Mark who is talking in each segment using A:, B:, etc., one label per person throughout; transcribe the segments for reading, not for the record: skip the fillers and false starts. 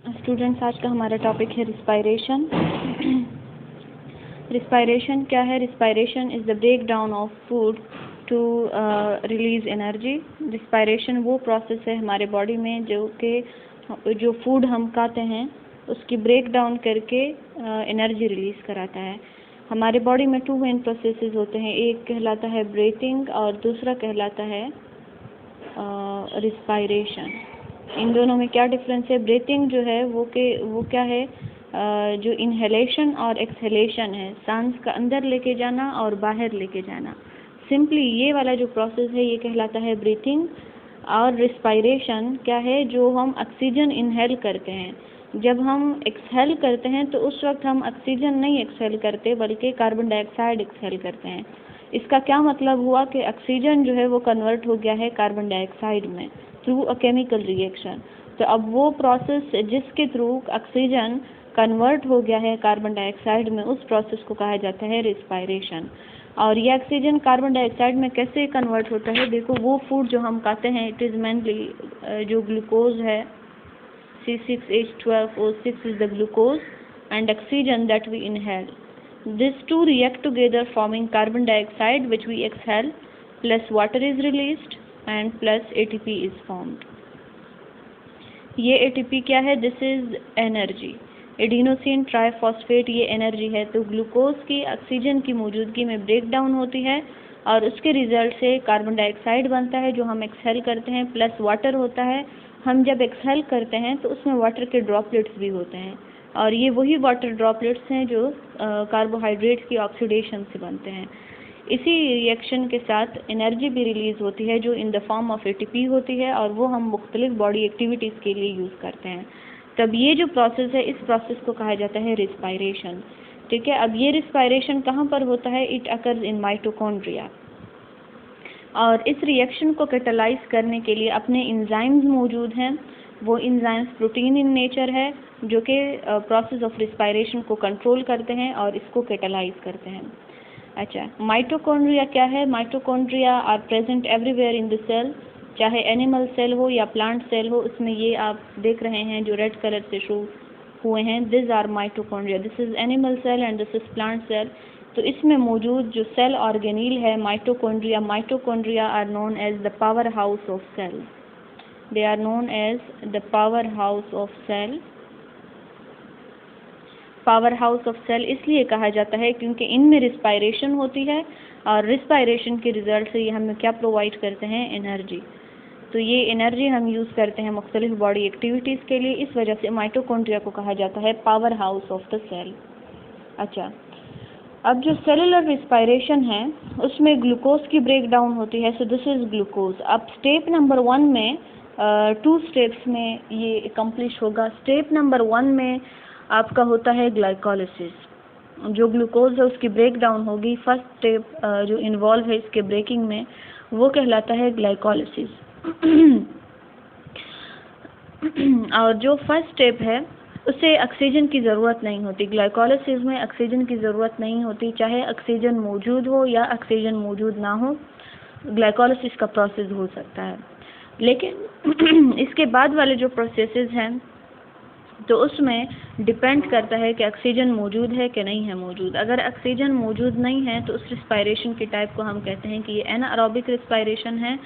A: Students, आज का हमारा टॉपिक है रिस्पायरेशन। रिस्पायरेशन क्या है? Respiration is the break down of food to release energy. Respiration वो प्रोसेस है हमारे बॉडी में जो फूड हम खाते हैं उसकी ब्रेक डाउन करके एनर्जी रिलीज़ कराता है। हमारे बॉडी में टू मेन प्रोसेसेस होते हैं, एक कहलाता है ब्रीथिंग और दूसरा कहलाता है रिस्पायरेशन। इन दोनों में क्या डिफरेंस है? ब्रीथिंग जो है वो क्या है? जो इनहेलेशन और एक्सहेलेशन है, सांस का अंदर लेके जाना और बाहर लेके जाना। सिंपली ये वाला जो प्रोसेस है ये कहलाता है ब्रीथिंग। और रिस्पायरेशन क्या है? जो हम ऑक्सीजन इनहेल करते हैं। जब हम एक्सहेल करते हैं तो उस वक्त हम ऑक्सीजन नहीं एक्सहेल करते बल्कि कार्बन डाइऑक्साइड एक्सहेल करते हैं। इसका क्या मतलब हुआ कि ऑक्सीजन जो है वो कन्वर्ट हो गया है कार्बन डाइऑक्साइड में थ्रू अ केमिकल रिएक्शन। तो अब वो प्रोसेस जिसके थ्रू ऑक्सीजन कन्वर्ट हो गया है कार्बन डाइऑक्साइड में, उस प्रोसेस को कहा जाता है रिस्पायरेशन। और ये ऑक्सीजन कार्बन डाइऑक्साइड में कैसे कन्वर्ट होता है? देखो, वो फूड जो हम खाते हैं इट इज़ मेनली जो ग्लूकोज है, C6H12O6 is the glucose and oxygen that we inhale. These two react together forming carbon dioxide which we exhale, plus water is released and plus ATP is formed. ये ATP क्या है? This is energy. Adenosine triphosphate ये energy है। तो glucose की oxygen की मौजूदगी में ब्रेक डाउन होती है और उसके रिजल्ट से कार्बन डाइऑक्साइड बनता है जो हम एक्सहेल करते हैं, प्लस वाटर होता है। हम जब एक्सहेल करते हैं तो उसमें वाटर के ड्रॉपलेट्स भी होते हैं और ये वही वाटर ड्रॉपलेट्स हैं जो कार्बोहाइड्रेट की ऑक्सीडेशन से बनते हैं। इसी रिएक्शन के साथ एनर्जी भी रिलीज़ होती है जो in the form of ATP होती है और वो हम मुख्तलिफ बॉडी एक्टिविटीज़ के लिए यूज़ करते हैं। तब ये जो प्रोसेस है इस प्रोसेस को कहा जाता है रिस्पायरेशन। ठीक है, अब ये रिस्पायरेशन कहाँ पर होता है? It occurs in mitochondria. और इस रिएक्शन को कैटालाइज करने के लिए अपने इंजाइम्स मौजूद हैं। वो इंजाइम्स प्रोटीन इन नेचर है जो कि प्रोसेस ऑफ रिस्पायरेशन को कंट्रोल करते हैं और इसको कैटालाइज करते हैं। अच्छा, माइटोकॉन्ड्रिया क्या है? Mitochondria are present everywhere in the cell, चाहे एनिमल सेल हो या प्लांट सेल हो। उसमें ये आप देख रहे हैं जो रेड कलर से शो हुए हैं, this are mitochondria. This is animal cell and this is plant cell. तो इसमें मौजूद जो सेल ऑर्गेनील है mitochondria, mitochondria are known as the power house of cell. They are known as the power house of cell. Power house of cell इसलिए कहा जाता है क्योंकि इनमें रिस्पायरेशन होती है और रिस्पायरेशन के रिजल्ट से ये हमें क्या प्रोवाइड करते हैं? एनर्जी। तो ये एनर्जी हम यूज़ करते हैं मुख्तलिफ बॉडी एक्टिविटीज़ के लिए, इस वजह से माइटोकॉन्ड्रिया को कहा जाता है power house of the cell. अच्छा, अब जो सेलुलर रिस्पायरेशन है उसमें ग्लूकोज की ब्रेक डाउन होती है। So this is glucose. अब स्टेप नंबर 1 में 2 स्टेप्स में ये अकम्प्लिश होगा। स्टेप नंबर 1 में आपका होता है ग्लाइकोलिसिस। जो ग्लूकोज है उसकी ब्रेक डाउन होगी। फर्स्ट स्टेप जो इन्वॉल्व है इसके ब्रेकिंग में वो कहलाता है ग्लाइकोलिसिस। और जो फर्स्ट स्टेप है उसे ऑक्सीजन की ज़रूरत नहीं होती। ग्लाइकोलिसिस में ऑक्सीजन की ज़रूरत नहीं होती, चाहे ऑक्सीजन मौजूद हो या ऑक्सीजन मौजूद ना हो, ग्लाइकोलिसिस का प्रोसेस हो सकता है। लेकिन इसके बाद वाले जो प्रोसेसेस हैं तो उसमें डिपेंड करता है कि ऑक्सीजन मौजूद है कि नहीं है मौजूद। अगर ऑक्सीजन मौजूद नहीं है तो उस रिस्पायरेशन के टाइप को हम कहते हैं कि ये एनारोबिक रिस्पायरेशन है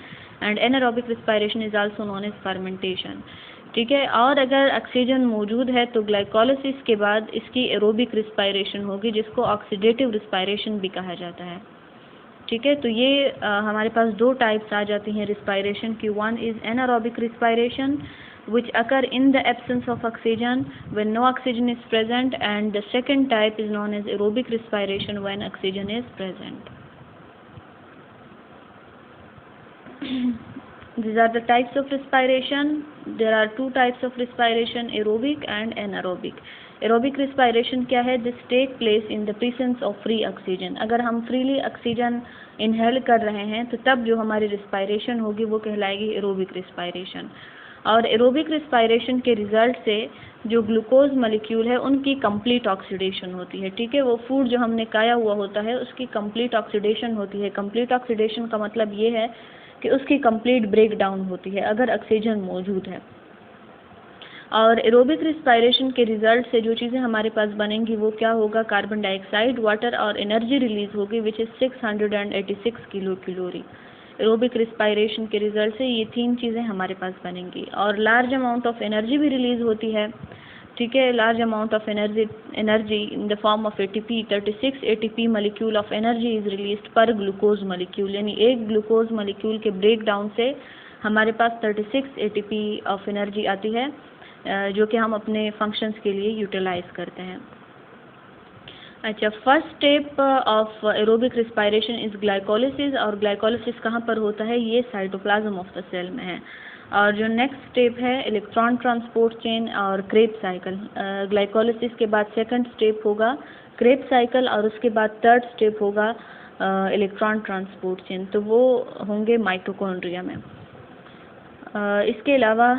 A: and anaerobic respiration is also known as fermentation. ठीक है, और अगर ऑक्सीजन मौजूद है तो ग्लाइकोलिसिस के बाद इसकी एरोबिक रिस्पायरेशन होगी जिसको ऑक्सीडेटिव रिस्पायरेशन भी कहा जाता है। ठीक है, तो ये हमारे पास 2 टाइप्स आ जाती हैं रिस्पायरेशन की। One is anaerobic respiration which occur in the absence of oxygen when no oxygen is present, and the second type is known as aerobic respiration when oxygen is present. These are the types of respiration. There are 2 types of respiration, aerobic and anaerobic. Aerobic respiration क्या है? This take place in the presence of free oxygen. अगर हम freely oxygen inhale कर रहे हैं तो तब जो हमारी respiration होगी वो कहलाएगी aerobic respiration। और एरोबिक रिस्पायरेशन के रिजल्ट से जो ग्लूकोज मॉलिक्यूल है उनकी कंप्लीट ऑक्सीडेशन होती है। ठीक है, वो फूड जो हमने खाया हुआ होता है उसकी कंप्लीट ऑक्सीडेशन होती है। कंप्लीट ऑक्सीडेशन का मतलब ये है कि उसकी कंप्लीट ब्रेक डाउन होती है अगर ऑक्सीजन मौजूद है। और एरोबिक रिस्पायरेशन के रिजल्ट से जो चीज़ें हमारे पास बनेंगी वो क्या होगा, कार्बन डाइऑक्साइड, वाटर और एनर्जी रिलीज होगी which is 686 kilo calorie. Aerobic respiration के रिजल्ट से ये 3 चीज़ें हमारे पास बनेंगी। और लार्ज अमाउंट ऑफ एनर्जी भी रिलीज होती है, ठीक है, large amount of energy in the form of ATP. 36 ATP molecule of energy is released पर ग्लूकोज मॉलिक्यूल, यानी एक ग्लूकोज मॉलिक्यूल के ब्रेक डाउन से हमारे पास 36 एटीपी ऑफ एनर्जी आती है, जो कि हम अपने फंक्शंस के लिए यूटिलाइज करते हैं। अच्छा, first step of aerobic respiration is glycolysis, और ग्लाइकोलिसिस कहाँ पर होता है, ये साइटोप्लाज्म ऑफ द सेल में है। और जो नेक्स्ट स्टेप है इलेक्ट्रॉन ट्रांसपोर्ट चेन और क्रेब साइकिल। ग्लाइकोलिसिस के बाद सेकंड स्टेप होगा क्रेब साइकिल, और उसके बाद थर्ड स्टेप होगा इलेक्ट्रॉन ट्रांसपोर्ट चेन, तो वो होंगे माइटोकॉन्ड्रिया में। इसके अलावा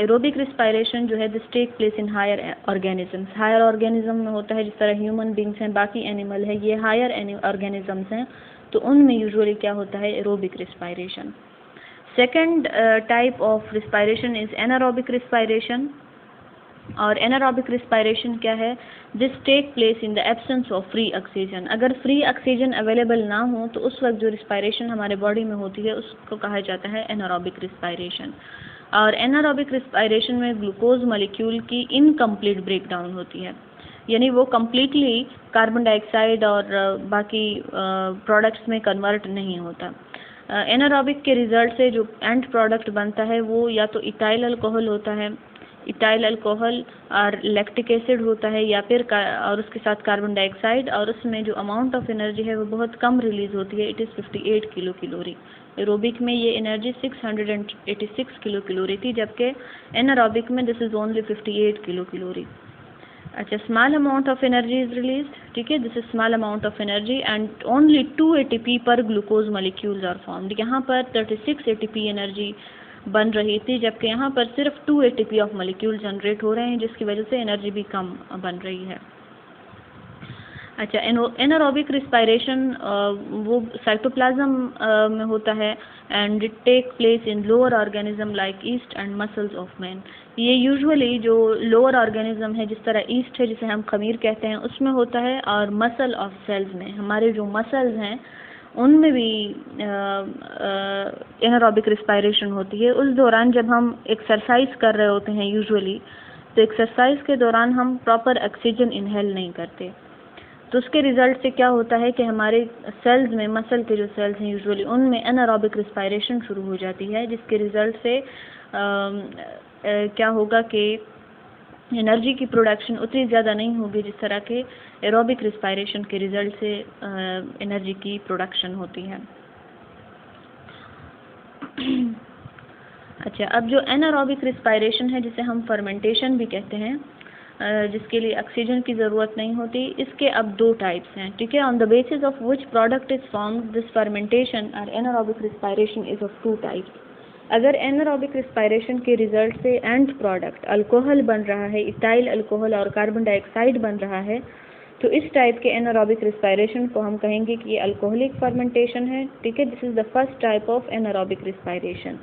A: एरोबिक रिस्पायरेशन जो है this take place in higher organisms. Higher organism में होता है, जिस तरह ह्यूमन बींग्स हैं, बाकी एनिमल है, ये हायर ऑर्गेनिजम्स हैं, तो उनमें यूजुअली क्या होता है, aerobic respiration. Second type of respiration is anaerobic respiration. और एनारोबिक रिस्पायरेशन क्या है, this take place in the absence of free oxygen. अगर फ्री ऑक्सीजन अवेलेबल ना हो तो उस वक्त जो रिस्पायरेशन हमारे बॉडी में होती है उसको कहा जाता है एनारोबिक रिस्पायरेशन। और एनारोबिक रिस्पायरेशन में ग्लूकोज मॉलिक्यूल की इनकम्प्लीट ब्रेकडाउन होती है, यानी वो कम्प्लीटली कार्बन डाइऑक्साइड और बाकी प्रोडक्ट्स में कन्वर्ट नहीं होता। एनारोबिक के रिजल्ट से जो एंड प्रोडक्ट बनता है वो या तो इथाइल अल्कोहल होता है, इथाइल अल्कोहल और लैक्टिक एसिड होता है, या फिर और उसके साथ कार्बन डाइऑक्साइड, और उसमें जो अमाउंट ऑफ एनर्जी है वो बहुत कम रिलीज होती है, it is 58 kilo calorie. Aerobic में ये एनर्जी 686 किलो कैलोरी थी, जबकि एनारोबिक में this is only 58 kilo calorie. अच्छा, small amount of energy is release, ठीक है, this is small amount of energy and only 2 ATP पर ग्लूकोज मॉलिक्यूल्स आर फॉर्म्ड। यहाँ पर 36 एटीपी एनर्जी बन रही थी, जबकि यहाँ पर सिर्फ 2 एटीपी ऑफ मॉलिक्यूल जनरेट हो रहे हैं, जिसकी वजह से एनर्जी भी कम बन रही है। अच्छा, एनारोबिक रिस्पायरेशन वो साइटोप्लाज्म में होता है and it take place in lower organism like yeast and muscles of man. ये यूजुअली जो लोअर ऑर्गेनिज्म है, जिस तरह ईस्ट है जिसे हम खमीर कहते हैं, उसमें होता है, और मसल ऑफ सेल्स में, हमारे जो मसल्स हैं उनमें भी एनारोबिक रिस्पायरेशन होती है। उस दौरान जब हम एक्सरसाइज कर रहे होते हैं यूजुअली, तो एक्सरसाइज के दौरान हम प्रॉपर ऑक्सीजन इनहेल नहीं करते, तो उसके रिजल्ट से क्या होता है कि हमारे सेल्स में, मसल के जो सेल्स हैं यूजुअली, उनमें एनारोबिक रिस्पायरेशन शुरू हो जाती है, जिसके रिजल्ट से क्या होगा कि एनर्जी की प्रोडक्शन उतनी ज़्यादा नहीं होगी जिस तरह के एरोबिक रिस्पायरेशन के रिजल्ट से एनर्जी की प्रोडक्शन होती है। अच्छा, अब जो एनारोबिक रिस्पायरेशन है, जिसे हम फर्मेंटेशन भी कहते हैं, जिसके लिए ऑक्सीजन की ज़रूरत नहीं होती, इसके अब 2 टाइप्स हैं, ठीक है। On the basis of which product is formed this fermentation और anaerobic respiration is of 2 types. अगर एनारोबिक रिस्पायरेशन के रिजल्ट से एंड प्रोडक्ट अल्कोहल बन रहा है, इथाइल अल्कोहल और कार्बन डाइऑक्साइड बन रहा है, तो इस टाइप के एनारोबिक रिस्पायरेशन को हम कहेंगे कि ये अल्कोहलिक फर्मेंटेशन है, ठीक है। This is the first type of anaerobic respiration.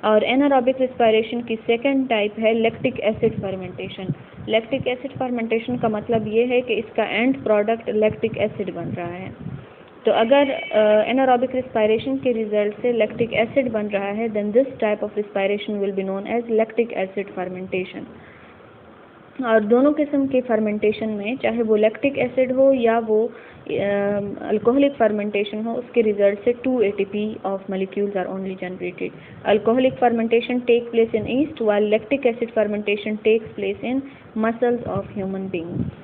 A: और एनारोबिक रिस्पायरेशन की सेकंड टाइप है lactic acid fermentation. Lactic acid fermentation का मतलब ये है कि इसका एंड प्रोडक्ट लैक्टिक एसिड बन रहा है। तो अगर एनारोबिक रिस्पायरेशन के रिजल्ट से लैक्टिक एसिड बन रहा है, then this type of respiration will be known as lactic acid fermentation. और दोनों किस्म के फर्मेंटेशन में, चाहे वो लैक्टिक एसिड हो या वो अल्कोहलिक फर्मेंटेशन हो, उसके रिजल्ट से 2 ATP of molecules are only generated. Alcoholic fermentation take place in yeast, while lactic acid fermentation takes place in muscles of human beings.